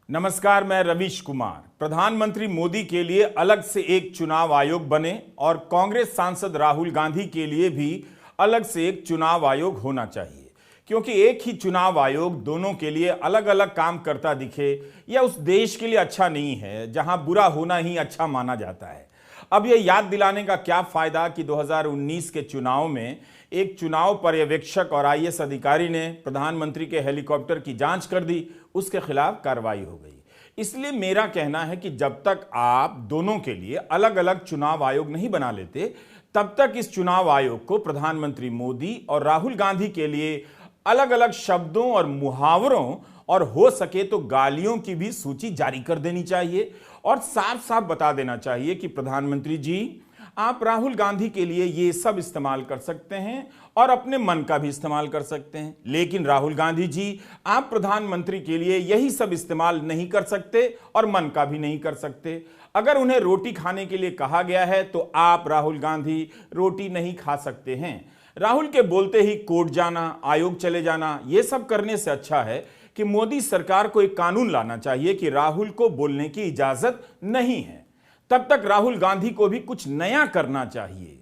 नमस्कार, मैं रवीश कुमार। प्रधानमंत्री मोदी के लिए अलग से एक चुनाव आयोग बने और कांग्रेस सांसद राहुल गांधी के लिए भी अलग से एक चुनाव आयोग होना चाहिए, क्योंकि एक ही चुनाव आयोग दोनों के लिए अलग अलग काम करता दिखे यह उस देश के लिए अच्छा नहीं है जहां बुरा होना ही अच्छा माना जाता है। अब यह याद दिलाने का क्या फायदा कि 2019 के चुनाव में एक चुनाव पर्यवेक्षक और आईएएस अधिकारी ने प्रधानमंत्री के हेलीकॉप्टर की जांच कर दी, उसके खिलाफ कार्रवाई हो गई। इसलिए मेरा कहना है कि जब तक आप दोनों के लिए अलग अलग चुनाव आयोग नहीं बना लेते, तब तक इस चुनाव आयोग को प्रधानमंत्री मोदी और राहुल गांधी के लिए अलग अलग शब्दों और मुहावरों और हो सके तो गालियों की भी सूची जारी कर देनी चाहिए और साफ साफ बता देना चाहिए कि प्रधानमंत्री जी, आप राहुल गांधी के लिए ये सब इस्तेमाल कर सकते हैं और अपने मन का भी इस्तेमाल कर सकते हैं, लेकिन राहुल गांधी जी, आप प्रधानमंत्री के लिए यही सब इस्तेमाल नहीं कर सकते और मन का भी नहीं कर सकते। अगर उन्हें रोटी खाने के लिए कहा गया है तो आप राहुल गांधी रोटी नहीं खा सकते हैं। राहुल के बोलते ही कोर्ट जाना, आयोग चले जाना, यह सब करने से अच्छा है कि मोदी सरकार को एक कानून लाना चाहिए कि राहुल को बोलने की इजाजत नहीं है। तब तक राहुल गांधी को भी कुछ नया करना चाहिए।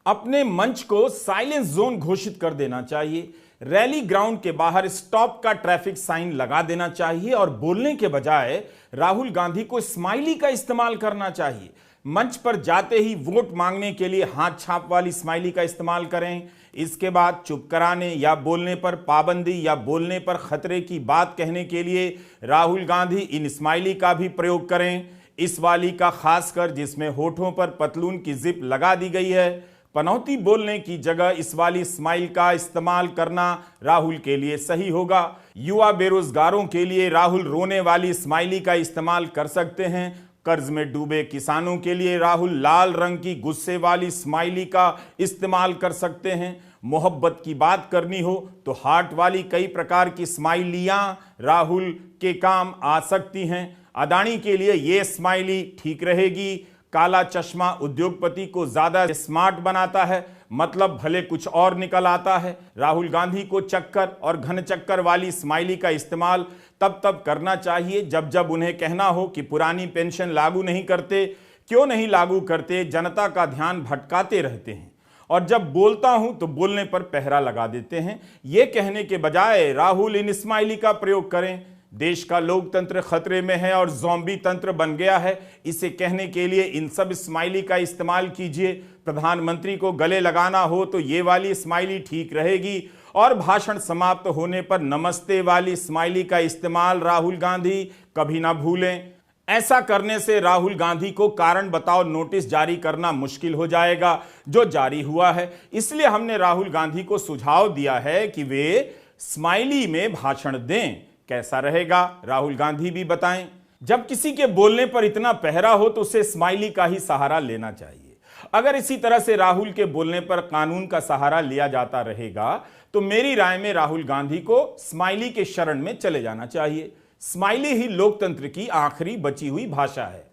अपने मंच को साइलेंस जोन घोषित कर देना चाहिए। रैली ग्राउंड के बाहर स्टॉप का ट्रैफिक साइन लगा देना चाहिए और बोलने के बजाय राहुल गांधी को स्माइली का इस्तेमाल करना चाहिए। मंच पर जाते ही वोट मांगने के लिए हाथ छाप वाली स्माइली का इस्तेमाल करें। इसके बाद चुप कराने या बोलने पर पाबंदी या बोलने पर खतरे की बात कहने के लिए राहुल गांधी इन स्माइली का भी प्रयोग करें। इस वाली का खासकर जिसमें होठों पर पतलून की जिप लगा दी गई है। पनौती बोलने की जगह इस वाली स्माइल का इस्तेमाल करना राहुल के लिए सही होगा। युवा बेरोजगारों के लिए राहुल रोने वाली स्माइली का इस्तेमाल कर सकते हैं। कर्ज में डूबे किसानों के लिए राहुल लाल रंग की गुस्से वाली स्माइली का इस्तेमाल कर सकते हैं। मोहब्बत की बात करनी हो तो हार्ट वाली कई प्रकार की स्माइलियां राहुल के काम आ सकती हैं। अदानी के लिए यह स्माइली ठीक रहेगी। काला चश्मा उद्योगपति को ज्यादा स्मार्ट बनाता है, मतलब भले कुछ और निकल आता है। राहुल गांधी को चक्कर और घन चक्कर वाली स्माइली का इस्तेमाल तब तब करना चाहिए जब जब उन्हें कहना हो कि पुरानी पेंशन लागू नहीं करते, क्यों नहीं लागू करते, जनता का ध्यान भटकाते रहते हैं। और जब बोलता हूं तो बोलने पर पहरा लगा देते हैं। यह कहने के बजाय राहुल इन स्माइली का प्रयोग करें। देश का लोकतंत्र खतरे में है और ज़ॉम्बी तंत्र बन गया है, इसे कहने के लिए इन सब स्माइली का इस्तेमाल कीजिए। प्रधानमंत्री को गले लगाना हो तो ये वाली स्माइली ठीक रहेगी और भाषण समाप्त होने पर नमस्ते वाली स्माइली का इस्तेमाल राहुल गांधी कभी ना भूलें। ऐसा करने से राहुल गांधी को कारण बताओ नोटिस जारी करना मुश्किल हो जाएगा, जो जारी हुआ है। इसलिए हमने राहुल गांधी को सुझाव दिया है कि वे स्माइली में भाषण दें। कैसा रहेगा, राहुल गांधी भी बताएं। जब किसी के बोलने पर इतना पहरा हो तो उसे स्माइली का ही सहारा लेना चाहिए। अगर इसी तरह से राहुल के बोलने पर कानून का सहारा लिया जाता रहेगा तो मेरी राय में राहुल गांधी को स्माइली के शरण में चले जाना चाहिए। स्माइली ही लोकतंत्र की आखिरी बची हुई भाषा है।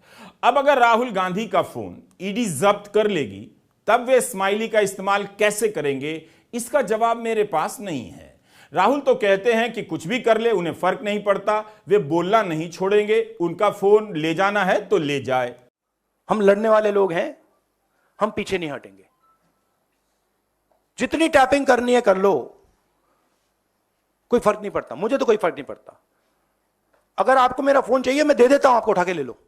अब अगर राहुल गांधी का फोन ईडी जब्त कर लेगी तब वे स्माइली का इस्तेमाल कैसे करेंगे, इसका जवाब मेरे पास नहीं है। राहुल तो कहते हैं कि कुछ भी कर ले उन्हें फर्क नहीं पड़ता, वे बोलना नहीं छोड़ेंगे, उनका फोन ले जाना है तो ले जाए। हम लड़ने वाले लोग हैं, हम पीछे नहीं हटेंगे। जितनी टैपिंग करनी है कर लो, कोई फर्क नहीं पड़ता, मुझे तो कोई फर्क नहीं पड़ता। अगर आपको मेरा फोन चाहिए मैं दे देता हूं, आपको उठा के ले लो।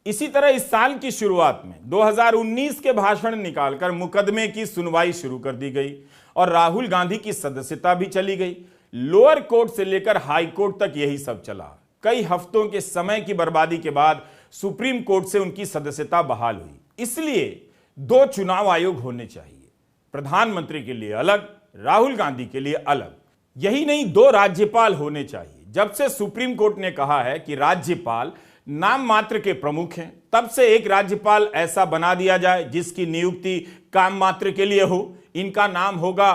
इसी तरह इस साल की शुरुआत में 2019 के भाषण निकालकर मुकदमे की सुनवाई शुरू कर दी गई और राहुल गांधी की सदस्यता भी चली गई। लोअर कोर्ट से लेकर हाई कोर्ट तक यही सब चला। कई हफ्तों के समय की बर्बादी के बाद सुप्रीम कोर्ट से उनकी सदस्यता बहाल हुई। इसलिए 2 चुनाव आयोग होने चाहिए, प्रधानमंत्री के लिए अलग, राहुल गांधी के लिए अलग। यही नहीं, 2 राज्यपाल होने चाहिए। जब से सुप्रीम कोर्ट ने कहा है कि राज्यपाल नाम मात्र के प्रमुख हैं, तब से एक राज्यपाल ऐसा बना दिया जाए जिसकी नियुक्ति काम मात्र के लिए हो। इनका नाम होगा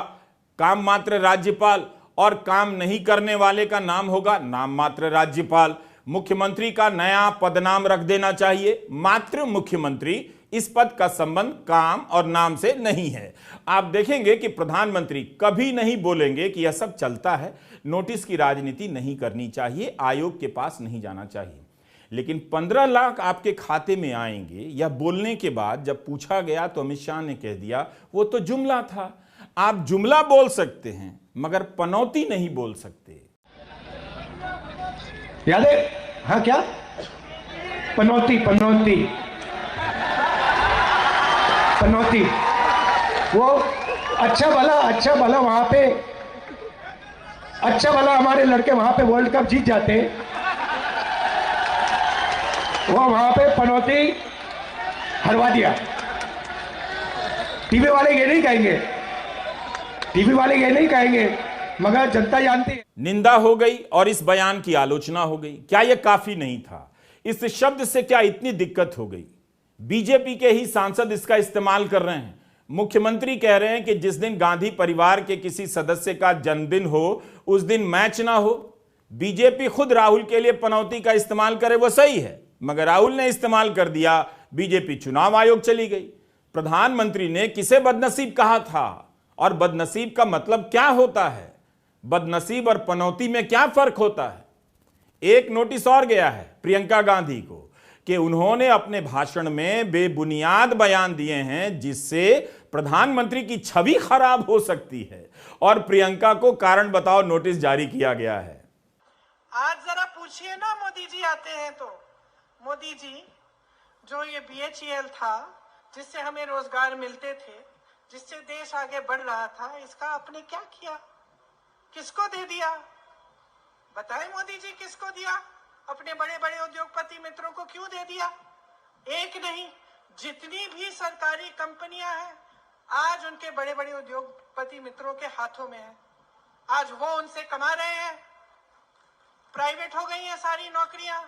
काम मात्र राज्यपाल और काम नहीं करने वाले का नाम होगा नाम मात्र राज्यपाल। मुख्यमंत्री का नया पदनाम रख देना चाहिए, मात्र मुख्यमंत्री। इस पद का संबंध काम और नाम से नहीं है। आप देखेंगे कि प्रधानमंत्री कभी नहीं बोलेंगे कि यह सब चलता है, नोटिस की राजनीति नहीं करनी चाहिए, आयोग के पास नहीं जाना चाहिए। लेकिन 15 लाख आपके खाते में आएंगे यह बोलने के बाद जब पूछा गया तो अमित शाह ने कह दिया वो तो जुमला था। आप जुमला बोल सकते हैं मगर पनौती नहीं बोल सकते। याद है? हाँ, क्या पनौती? पनौती पनौती वो अच्छा भला वहां पे, अच्छा भला हमारे लड़के वहां पे वर्ल्ड कप जीत जाते, वो वहां पे पनौती हरवा दिया। टीवी वाले ये नहीं कहेंगे, टीवी वाले ये नहीं कहेंगे, मगर जनता जानती है। निंदा हो गई और इस बयान की आलोचना हो गई। क्या यह काफी नहीं था? इस शब्द से क्या इतनी दिक्कत हो गई? बीजेपी के ही सांसद इसका इस्तेमाल कर रहे हैं। मुख्यमंत्री कह रहे हैं कि जिस दिन गांधी परिवार के किसी सदस्य का जन्मदिन हो उस दिन मैच ना हो। बीजेपी खुद राहुल के लिए पनौती का इस्तेमाल करे वो सही है, मगर राहुल ने इस्तेमाल कर दिया, बीजेपी चुनाव आयोग चली गई। प्रधानमंत्री ने किसे बदनसीब कहा था और बदनसीब का मतलब क्या होता है? बदनसीब और पनौती में क्या फर्क होता है? एक नोटिस और गया है प्रियंका गांधी को कि उन्होंने अपने भाषण में बेबुनियाद बयान दिए हैं जिससे प्रधानमंत्री की छवि खराब हो सकती है, और प्रियंका को कारण बताओ नोटिस जारी किया गया है। आज जरा पूछिए ना, मोदी जी आते हैं तो, मोदी जी जो ये BHEL था जिससे हमें रोजगार मिलते थे, जिससे देश आगे बढ़ रहा था, इसका आपने क्या किया? किसको दे दिया? बताएं मोदी जी, किसको दिया? अपने बड़े बड़े उद्योगपति मित्रों को क्यों दे दिया? एक नहीं, जितनी भी सरकारी कंपनियां हैं आज उनके बड़े बड़े उद्योगपति मित्रों के हाथों में है। आज वो उनसे कमा रहे हैं। प्राइवेट हो गई हैं सारी नौकरियां।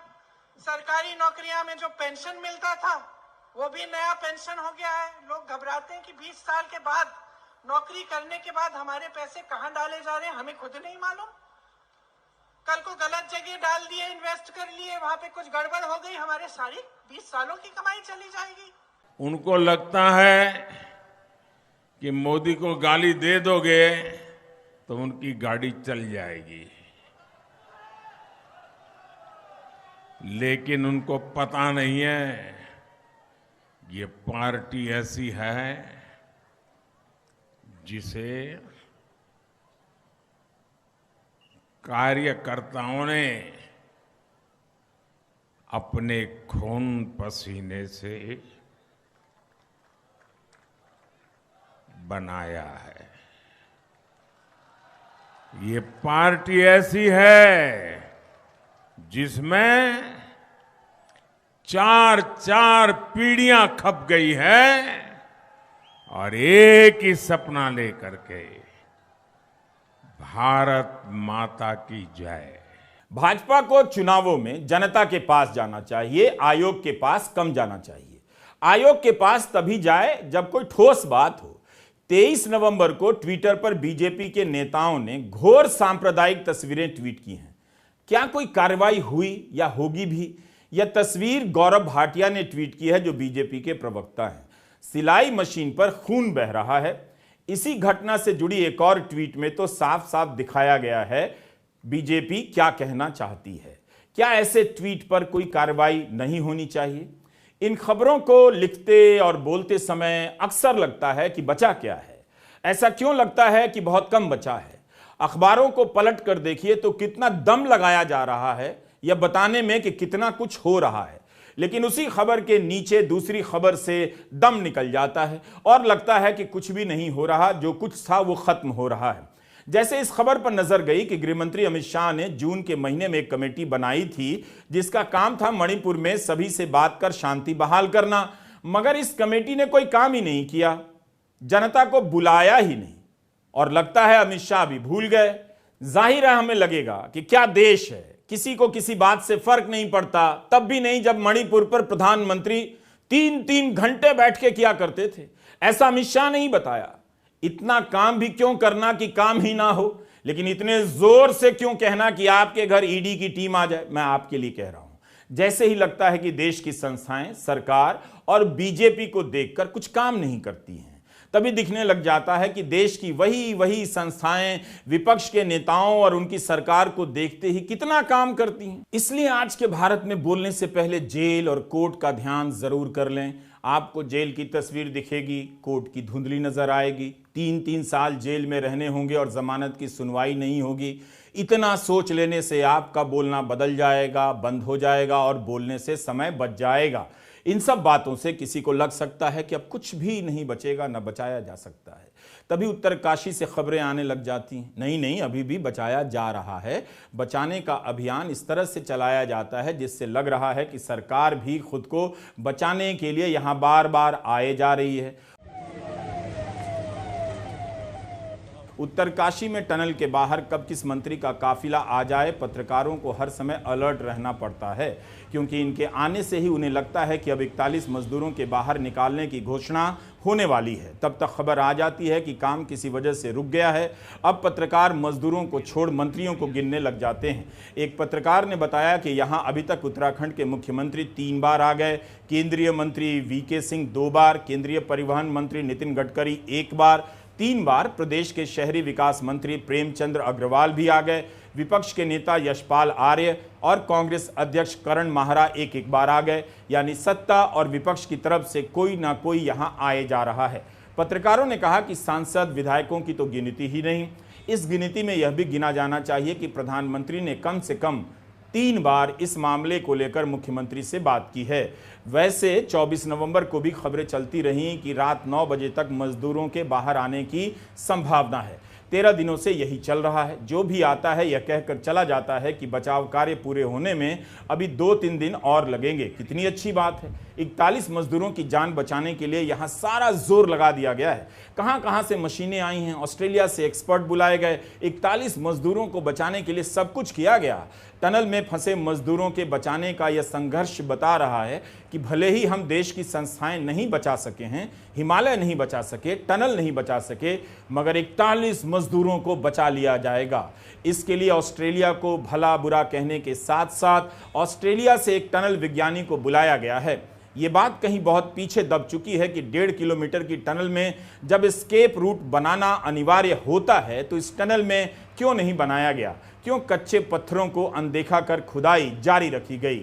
सरकारी नौकरियां में जो पेंशन मिलता था वो भी नया पेंशन हो गया है। लोग घबराते हैं कि 20 साल के बाद नौकरी करने के बाद हमारे पैसे कहां डाले जा रहे हैं, हमें खुद नहीं मालूम। कल को गलत जगह डाल दिए, इन्वेस्ट कर लिए, वहां पे कुछ गड़बड़ हो गई, हमारे सारी 20 सालों की कमाई चली जाएगी। उनको लगता है कि मोदी को गाली दे दोगे तो उनकी गाड़ी चल जाएगी, लेकिन उनको पता नहीं है ये पार्टी ऐसी है जिसे कार्यकर्ताओं ने अपने खून पसीने से बनाया है। ये पार्टी ऐसी है जिसमें 4 पीढ़ियां खप गई है और एक ही सपना लेकर के, भारत माता की जय। भाजपा को चुनावों में जनता के पास जाना चाहिए, आयोग के पास कम जाना चाहिए। आयोग के पास तभी जाए जब कोई ठोस बात हो। 23 नवंबर को ट्विटर पर बीजेपी के नेताओं ने घोर सांप्रदायिक तस्वीरें ट्वीट की हैं। क्या कोई कार्रवाई हुई या होगी भी? यह तस्वीर गौरव भाटिया ने ट्वीट की है, जो बीजेपी के प्रवक्ता हैं। सिलाई मशीन पर खून बह रहा है। इसी घटना से जुड़ी एक और ट्वीट में तो साफ साफ दिखाया गया है बीजेपी क्या कहना चाहती है। क्या ऐसे ट्वीट पर कोई कार्रवाई नहीं होनी चाहिए? इन खबरों को लिखते और बोलते समय अक्सर लगता है कि बचा क्या है। ऐसा क्यों लगता है कि बहुत कम बचा है? अखबारों को पलट कर देखिए तो कितना दम लगाया जा रहा है यह बताने में कि कितना कुछ हो रहा है, लेकिन उसी खबर के नीचे दूसरी खबर से दम निकल जाता है और लगता है कि कुछ भी नहीं हो रहा, जो कुछ था वो खत्म हो रहा है। जैसे इस खबर पर नजर गई कि गृहमंत्री अमित शाह ने जून के महीने में एक कमेटी बनाई थी जिसका काम था मणिपुर में सभी से बात कर शांति बहाल करना, मगर इस कमेटी ने कोई काम ही नहीं किया, जनता को बुलाया ही नहीं, और लगता है अमित शाह भी भूल गए। जाहिर है हमें लगेगा कि क्या देश है, किसी को किसी बात से फर्क नहीं पड़ता, तब भी नहीं जब मणिपुर पर प्रधानमंत्री 3-3 घंटे बैठ के किया करते थे। ऐसा अमित शाह नहीं बताया। इतना काम भी क्यों करना कि काम ही ना हो, लेकिन इतने जोर से क्यों कहना कि आपके घर ईडी की टीम आ जाए? मैं आपके लिए कह रहा हूं, जैसे ही लगता है कि देश की संस्थाएं, सरकार और बीजेपी को देखकर कुछ काम नहीं करती हैं। तभी दिखने लग जाता है कि देश की वही संस्थाएं विपक्ष के नेताओं और उनकी सरकार को देखते ही कितना काम करती हैं। इसलिए आज के भारत में बोलने से पहले जेल और कोर्ट का ध्यान जरूर कर लें। आपको जेल की तस्वीर दिखेगी, कोर्ट की धुंधली नजर आएगी। 3-3 साल जेल में रहने होंगे और जमानत की सुनवाई नहीं होगी। इतना सोच लेने से आपका बोलना बदल जाएगा, बंद हो जाएगा और बोलने से समय बच जाएगा। इन सब बातों से किसी को लग सकता है कि अब कुछ भी नहीं बचेगा, न बचाया जा सकता है। तभी उत्तरकाशी से खबरें आने लग जाती हैं, नहीं, अभी भी बचाया जा रहा है। बचाने का अभियान इस तरह से चलाया जाता है जिससे लग रहा है कि सरकार भी खुद को बचाने के लिए यहां बार बार आए जा रही है। उत्तरकाशी में टनल के बाहर कब किस मंत्री का काफिला आ जाए, पत्रकारों को हर समय अलर्ट रहना पड़ता है, क्योंकि इनके आने से ही उन्हें लगता है कि अब 41 मजदूरों के बाहर निकालने की घोषणा होने वाली है। तब तक खबर आ जाती है कि काम किसी वजह से रुक गया है। अब पत्रकार मजदूरों को छोड़ मंत्रियों को गिनने लग जाते हैं। एक पत्रकार ने बताया कि यहां अभी तक उत्तराखंड के मुख्यमंत्री 3 बार आ गए, केंद्रीय मंत्री वीके सिंह 2 बार, केंद्रीय परिवहन मंत्री नितिन गडकरी 1 बार, 3 बार प्रदेश के शहरी विकास मंत्री प्रेमचंद्र अग्रवाल भी आ गए, विपक्ष के नेता यशपाल आर्य और कांग्रेस अध्यक्ष करण माहरा एक बार आ गए। यानी सत्ता और विपक्ष की तरफ से कोई ना कोई यहां आए जा रहा है। पत्रकारों ने कहा कि सांसद विधायकों की तो गिनती ही नहीं, इस गिनती में यह भी गिना जाना चाहिए कि प्रधानमंत्री ने कम से कम 3 बार इस मामले को लेकर मुख्यमंत्री से बात की है। वैसे 24 नवंबर को भी खबरें चलती रहीं कि रात 9 बजे तक मजदूरों के बाहर आने की संभावना है। 13 दिनों से यही चल रहा है। जो भी आता है यह कहकर चला जाता है कि बचाव कार्य पूरे होने में अभी 2-3 दिन और लगेंगे। कितनी अच्छी बात है। 41 मजदूरों की जान बचाने के लिए यहां सारा जोर लगा दिया गया है। कहां से मशीनें आई हैं, ऑस्ट्रेलिया से एक्सपर्ट बुलाए गए, 41 मजदूरों को बचाने के लिए सब कुछ किया गया। टनल में फंसे मजदूरों के बचाने का यह संघर्ष बता रहा है कि भले ही हम देश की संस्थाएं नहीं बचा सके हैं, हिमालय नहीं बचा सके, टनल नहीं बचा सके, मगर 41 मजदूरों को बचा लिया जाएगा। इसके लिए ऑस्ट्रेलिया को भला बुरा कहने के साथ साथ ऑस्ट्रेलिया से एक टनल विज्ञानी को बुलाया गया है। ये बात कहीं बहुत पीछे दब चुकी है कि 1.5 किलोमीटर की टनल में जब एस्केप रूट बनाना अनिवार्य होता है तो इस टनल में क्यों नहीं बनाया गया? क्यों कच्चे पत्थरों को अनदेखा कर खुदाई जारी रखी गई?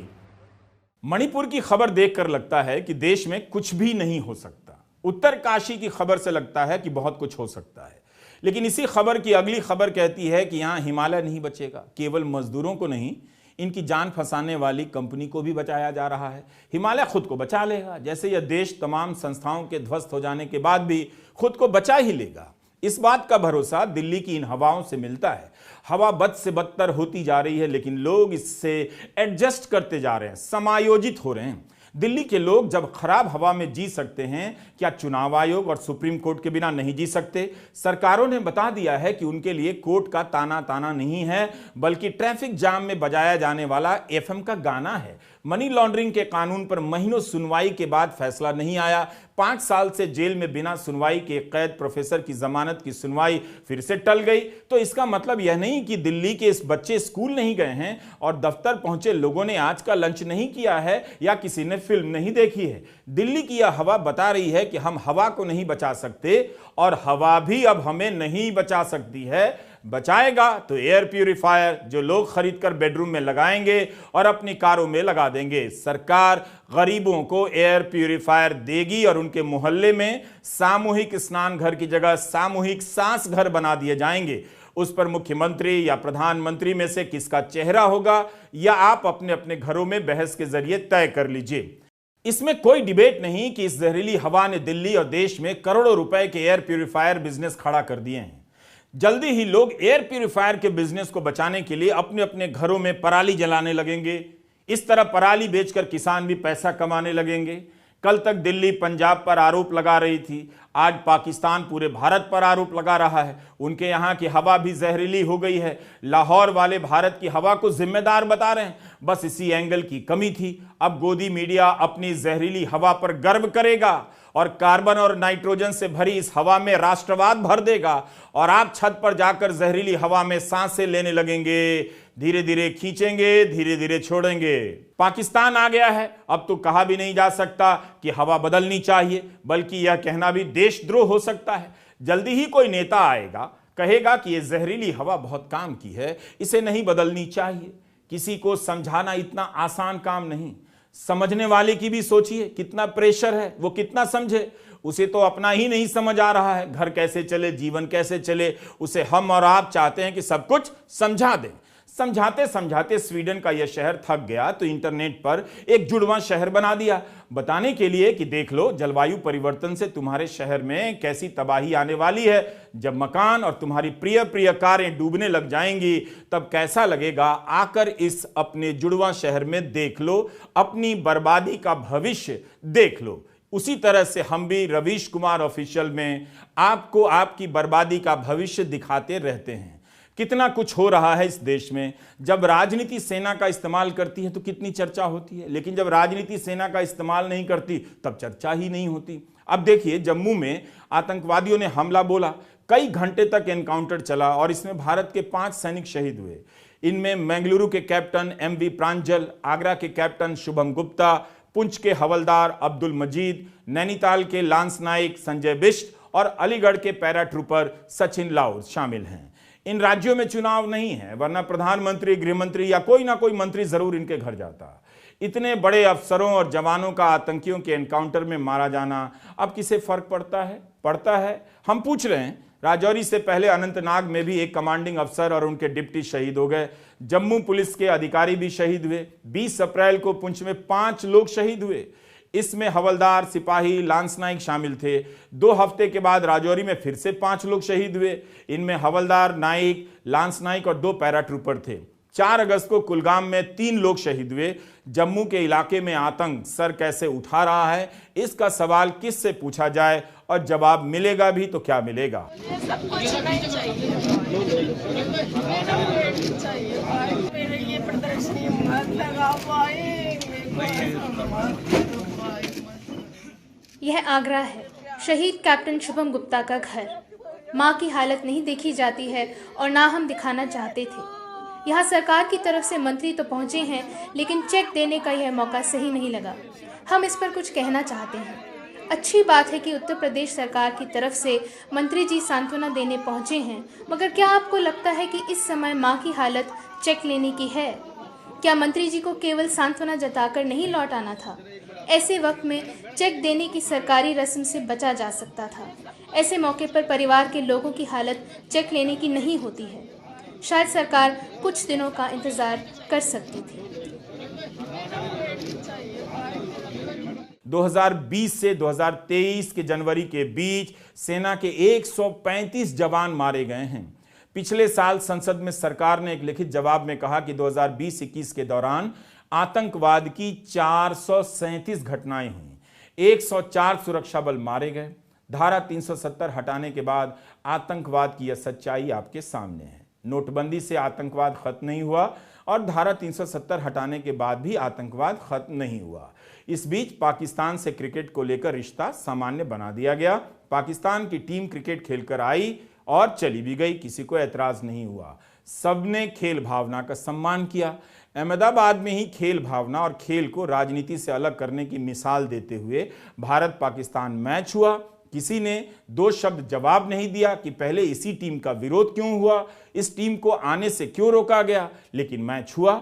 मणिपुर की खबर देखकर लगता है कि देश में कुछ भी नहीं हो सकता। उत्तरकाशी की खबर से लगता है कि बहुत कुछ हो सकता है। लेकिन इसी खबर की अगली खबर कहती है कि यहां हिमालय नहीं बचेगा। केवल मजदूरों को नहीं, इनकी जान फंसाने वाली कंपनी को भी बचाया जा रहा है। हिमालय खुद को बचा लेगा, जैसे यह देश तमाम संस्थाओं के ध्वस्त हो जाने के बाद भी खुद को बचा ही लेगा। इस बात का भरोसा दिल्ली की इन हवाओं से मिलता है। हवा बद से बदतर होती जा रही है, लेकिन लोग इससे एडजस्ट करते जा रहे हैं, समायोजित हो रहे हैं। दिल्ली के लोग जब खराब हवा में जी सकते हैं, क्या चुनाव आयोग और सुप्रीम कोर्ट के बिना नहीं जी सकते? सरकारों ने बता दिया है कि उनके लिए कोर्ट का ताना नहीं है, बल्कि ट्रैफिक जाम में बजाया जाने वाला एफएम का गाना है। मनी लॉन्ड्रिंग के कानून पर महीनों सुनवाई के बाद फैसला नहीं आया। 5 साल से जेल में बिना सुनवाई के कैद प्रोफेसर की जमानत की सुनवाई फिर से टल गई। तो इसका मतलब यह नहीं कि दिल्ली के इस बच्चे स्कूल नहीं गए हैं और दफ्तर पहुंचे लोगों ने आज का लंच नहीं किया है या किसी ने फिल्म नहीं देखी है। दिल्ली की यह हवा बता रही है कि हम हवा को नहीं बचा सकते और हवा भी अब हमें नहीं बचा सकती है। बचाएगा तो एयर प्यूरिफायर, जो लोग खरीद कर बेडरूम में लगाएंगे और अपनी कारों में लगा देंगे। सरकार गरीबों को एयर प्यूरिफायर देगी और उनके मोहल्ले में सामूहिक स्नान घर की जगह सामूहिक सांस घर बना दिए जाएंगे। उस पर मुख्यमंत्री या प्रधानमंत्री में से किसका चेहरा होगा, या आप अपने अपने घरों में बहस के जरिए तय कर लीजिए। इसमें कोई डिबेट नहीं कि इस जहरीली हवा ने दिल्ली और देश में करोड़ों रुपए के एयर प्यूरिफायर बिजनेस खड़ा कर दिए हैं। जल्दी ही लोग एयर प्यूरिफायर के बिजनेस को बचाने के लिए अपने अपने घरों में पराली जलाने लगेंगे। इस तरह पराली बेचकर किसान भी पैसा कमाने लगेंगे। कल तक दिल्ली पंजाब पर आरोप लगा रही थी, आज पाकिस्तान पूरे भारत पर आरोप लगा रहा है। उनके यहाँ की हवा भी जहरीली हो गई है। लाहौर वाले भारत की हवा को जिम्मेदार बता रहे हैं। बस इसी एंगल की कमी थी। अब गोदी मीडिया अपनी जहरीली हवा पर गर्व करेगा और कार्बन और नाइट्रोजन से भरी इस हवा में राष्ट्रवाद भर देगा और आप छत पर जाकर जहरीली हवा में सांसें लेने लगेंगे। धीरे धीरे खींचेंगे, धीरे धीरे छोड़ेंगे। पाकिस्तान आ गया है, अब तो कहा भी नहीं जा सकता कि हवा बदलनी चाहिए, बल्कि यह कहना भी देशद्रोह हो सकता है। जल्दी ही कोई नेता आएगा, कहेगा कि यह जहरीली हवा बहुत काम की है, इसे नहीं बदलनी चाहिए। किसी को समझाना इतना आसान काम नहीं। समझने वाले की भी सोचिए, कितना प्रेशर है, वो कितना समझे। उसे तो अपना ही नहीं समझ आ रहा है, घर कैसे चले, जीवन कैसे चले। उसे हम और आप चाहते हैं कि सब कुछ समझा दें। समझाते समझाते स्वीडन का यह शहर थक गया तो इंटरनेट पर एक जुड़वां शहर बना दिया, बताने के लिए कि देख लो जलवायु परिवर्तन से तुम्हारे शहर में कैसी तबाही आने वाली है। जब मकान और तुम्हारी प्रिय प्रिय कारें डूबने लग जाएंगी तब कैसा लगेगा। आकर इस अपने जुड़वां शहर में देख लो, अपनी बर्बादी का भविष्य देख लो। उसी तरह से हम भी रवीश कुमार ऑफिशियल में आपको आपकी बर्बादी का भविष्य दिखाते रहते हैं। कितना कुछ हो रहा है इस देश में। जब राजनीति सेना का इस्तेमाल करती है तो कितनी चर्चा होती है, लेकिन जब राजनीति सेना का इस्तेमाल नहीं करती तब चर्चा ही नहीं होती। अब देखिए, जम्मू में आतंकवादियों ने हमला बोला, कई घंटे तक एनकाउंटर चला और इसमें भारत के 5 सैनिक शहीद हुए। इनमें बेंगलुरु के कैप्टन MV प्रांजल, आगरा के कैप्टन शुभम गुप्ता, पुंछ के हवलदार अब्दुल मजीद, नैनीताल के लांस नाइक संजय बिष्ट और अलीगढ़ के पैराट्रूपर सचिन लाउर शामिल हैं। इन राज्यों में चुनाव नहीं है, वरना प्रधानमंत्री, गृहमंत्री या कोई ना कोई मंत्री जरूर इनके घर जाता। इतने बड़े अफसरों और जवानों का आतंकियों के एनकाउंटर में मारा जाना अब किसे फर्क पड़ता है? पड़ता है। हम पूछ रहे हैं। राजौरी से पहले अनंतनाग में भी एक कमांडिंग अफसर और उनके डिप्टी शहीद हो गए। जम्मू पुलिस के अधिकारी भी शहीद हुए। 20 अप्रैल को पुंछ में 5 लोग शहीद हुए। इसमें हवलदार, सिपाही, लांस नाइक शामिल थे। 2 हफ्ते के बाद राजौरी में फिर से 5 लोग शहीद हुए। इनमें हवलदार, नाइक, लांस नाइक और 2 पैराट्रूपर थे। 4 अगस्त को कुलगाम में 3 लोग शहीद हुए। जम्मू के इलाके में आतंक सर कैसे उठा रहा है, इसका सवाल किससे पूछा जाए और जवाब मिलेगा भी तो क्या मिलेगा। ये सब कुछ नहीं चाहिए, मेरे ये प्रदर्शनी मत लगा यह आगरा है, शहीद कैप्टन शुभम गुप्ता का घर। मां की हालत नहीं देखी जाती है और ना हम दिखाना चाहते थे। यहाँ सरकार की तरफ से मंत्री तो पहुँचे हैं, लेकिन चेक देने का यह मौका सही नहीं लगा। हम इस पर कुछ कहना चाहते हैं। अच्छी बात है कि उत्तर प्रदेश सरकार की तरफ से मंत्री जी सांत्वना देने पहुँचे हैं, मगर क्या आपको लगता है कि इस समय माँ की हालत चेक लेने की है? क्या मंत्री जी को केवल सांत्वना जताकर नहीं लौट आना था? ऐसे वक्त में चेक देने की सरकारी रस्म से बचा जा सकता था। ऐसे मौके पर परिवार के लोगों की हालत चेक लेने की नहीं होती है। शायद सरकार कुछ दिनों का इंतजार कर सकती थी। 2020 से 2023 के जनवरी के बीच सेना के 135 जवान मारे गए हैं। पिछले साल संसद में सरकार ने एक लिखित जवाब में कहा कि 2020-21 के दौरान आतंकवाद की 437 घटनाएं हुई, 104 सुरक्षा बल मारे गए। धारा 370 हटाने के बाद आतंकवाद की यह सच्चाई आपके सामने है। नोटबंदी से आतंकवाद खत्म नहीं हुआ और धारा 370 हटाने के बाद भी आतंकवाद खत्म नहीं हुआ। इस बीच पाकिस्तान से क्रिकेट को लेकर रिश्ता सामान्य बना दिया गया। पाकिस्तान की टीम क्रिकेट खेलकर आई और चली भी गई, किसी को ऐतराज नहीं हुआ। सबने खेल भावना का सम्मान किया। अहमदाबाद में ही खेल भावना और खेल को राजनीति से अलग करने की मिसाल देते हुए भारत पाकिस्तान मैच हुआ। किसी ने 2 शब्द जवाब नहीं दिया कि पहले इसी टीम का विरोध क्यों हुआ, इस टीम को आने से क्यों रोका गया, लेकिन मैच हुआ।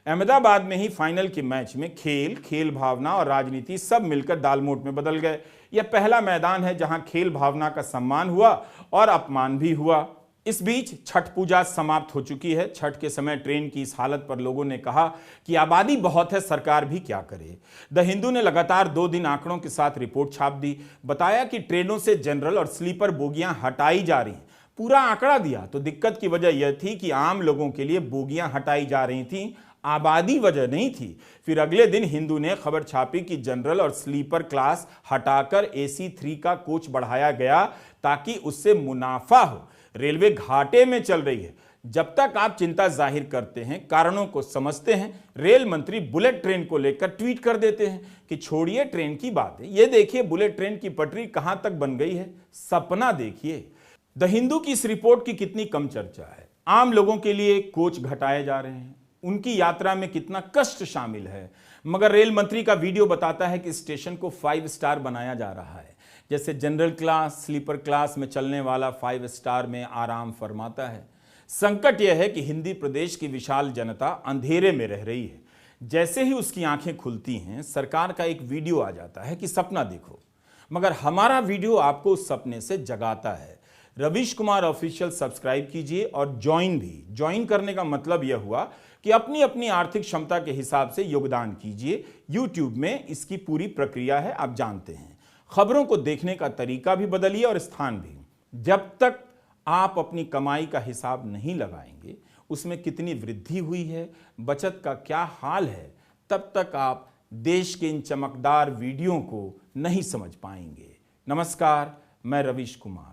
अहमदाबाद में ही फाइनल के मैच में खेल भावना और राजनीति सब मिलकर दालमोट में बदल गए। यह पहला मैदान है जहां खेल भावना का सम्मान हुआ और अपमान भी हुआ। इस बीच छठ पूजा समाप्त हो चुकी है। छठ के समय ट्रेन की इस हालत पर लोगों ने कहा कि आबादी बहुत है, सरकार भी क्या करे। द हिंदू ने लगातार 2 दिन आंकड़ों के साथ रिपोर्ट छाप दी। बताया कि ट्रेनों से जनरल और स्लीपर बोगियां हटाई जा रही। पूरा आंकड़ा दिया तो दिक्कत की वजह यह थी कि आम लोगों के लिए बोगियां हटाई जा रही थी, आबादी वजह नहीं थी। फिर अगले दिन हिंदू ने खबर छापी कि जनरल और स्लीपर क्लास हटाकर AC 3 का कोच बढ़ाया गया ताकि उससे मुनाफा हो। रेलवे घाटे में चल रही है। जब तक आप चिंता जाहिर करते हैं, कारणों को समझते हैं, रेल मंत्री बुलेट ट्रेन को लेकर ट्वीट कर देते हैं कि छोड़िए ट्रेन की बात है, ये देखिए बुलेट ट्रेन की पटरी कहां तक बन गई है, सपना देखिए। द हिंदू की इस रिपोर्ट की कितनी कम चर्चा है। आम लोगों के लिए कोच घटाए जा रहे हैं, उनकी यात्रा में कितना कष्ट शामिल है, मगर रेल मंत्री का वीडियो बताता है कि स्टेशन को 5 स्टार बनाया जा रहा है, जैसे जनरल क्लास, स्लीपर क्लास में चलने वाला 5 स्टार में आराम फरमाता है। संकट यह है कि हिंदी प्रदेश की विशाल जनता अंधेरे में रह रही है। जैसे ही उसकी आंखें खुलती हैं, सरकार का एक वीडियो आ जाता है कि सपना देखो, मगर हमारा वीडियो आपको उस सपने से जगाता है। रवीश कुमार ऑफिशियल सब्सक्राइब कीजिए और ज्वाइन भी। ज्वाइन करने का मतलब यह हुआ कि अपनी अपनी आर्थिक क्षमता के हिसाब से योगदान कीजिए। यूट्यूब में इसकी पूरी प्रक्रिया है, आप जानते हैं। खबरों को देखने का तरीका भी बदलिए और स्थान भी। जब तक आप अपनी कमाई का हिसाब नहीं लगाएंगे, उसमें कितनी वृद्धि हुई है, बचत का क्या हाल है, तब तक आप देश के इन चमकदार वीडियो को नहीं समझ पाएंगे। नमस्कार, मैं रवीश कुमार।